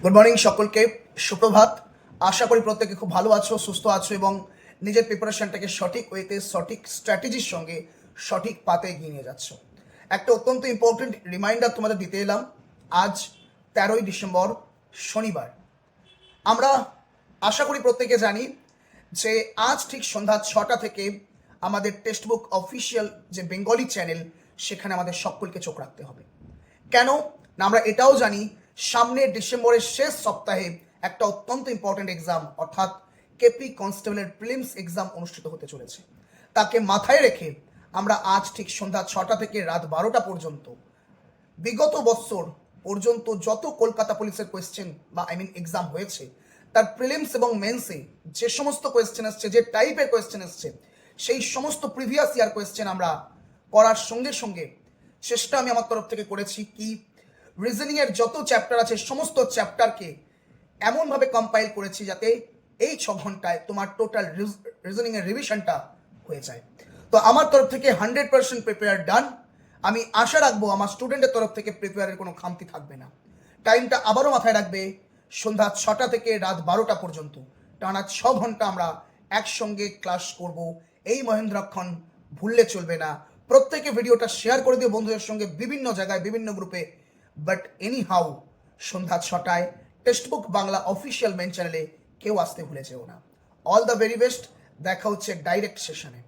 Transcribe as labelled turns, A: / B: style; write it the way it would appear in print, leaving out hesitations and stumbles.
A: Good morning সকলকে, সুপ্রভাত। আশা করি প্রত্যেকে খুব ভালো আছো, সুস্থ আছো এবং নিজের প্রিপারেশনটাকে সঠিক ওয়েতে, সঠিক স্ট্র্যাটেজির সঙ্গে সঠিক পাতে এগিয়ে নিয়ে যাচ্ছ। একটা অত্যন্ত ইম্পর্টেন্ট রিমাইন্ডার তোমাদের দিতে এলাম। আজ 13ই ডিসেম্বর, শনিবার। আমরা আশা করি প্রত্যেকে জানি যে আজ ঠিক সন্ধ্যা 6টা থেকে আমাদের টেক্সটবুক অফিসিয়াল যে বেঙ্গলি চ্যানেল, সেখানে আমাদের সকলকে চোখ রাখতে হবে। কেন না, আমরা এটাও জানি সামনে ডিসেম্বরের শেষ সপ্তাহে একটা অত্যন্ত ইম্পর্টেন্ট এক্সাম অর্থাৎ কেপি কনস্টেবলের প্রিলিমস এক্সাম অনুষ্ঠিত হতে চলেছে। তাকে মাথায় রেখে আমরা আজ ঠিক সন্ধ্যা 6টা থেকে রাত 12টা পর্যন্ত বিগত বছর পর্যন্ত যত কলকাতা পুলিশের কোয়েশ্চেন বা এক্সাম হয়েছে তার প্রিলিমস এবং মেন্সে যে সমস্ত কোয়েশ্চেন আসছে, যে টাইপের কোয়েশ্চেন আসছে, সেই সমস্ত প্রিভিয়াস ইয়ার কোয়েশ্চেন আমরা করার সঙ্গে সঙ্গে চেষ্টা আমি আমার তরফ থেকে করেছি কি রিজনিংয়ের যত চ্যাপ্টার আছে সমস্ত চ্যাপ্টারকে এমনভাবে কম্পাইল করেছি যাতে এই 6 ঘন্টায় তোমার টোটাল রিজনিংয়ের রিভিশনটা হয়ে যায়। তো আমার তরফ থেকে 100% প্রিপেয়ার ডান। আমি আশা রাখবো আমার স্টুডেন্টের তরফ থেকে প্রিপেয়ারের কোনো খামতি থাকবে না। টাইমটা আবারও মাথায় রাখবে, সন্ধ্যা 6টা থেকে রাত 12টা পর্যন্ত টানা 6 ঘন্টা আমরা একসঙ্গে ক্লাস করব। এই মহেন্দ্রক্ষণ ভুললে চলবে না। প্রত্যেকে ভিডিওটা শেয়ার করে দিও বন্ধুদের সঙ্গে, বিভিন্ন জায়গায়, বিভিন্ন গ্রুপে। বাট এনি হাউ, সন্ধ্যা 6টায় টেক্সটবুক বাংলা অফিসিয়াল মেন চ্যানেলে কেউ আসতে ভুলে যেও না। All the very best. দেখা হচ্ছে ডাইরেক্ট সেশনে।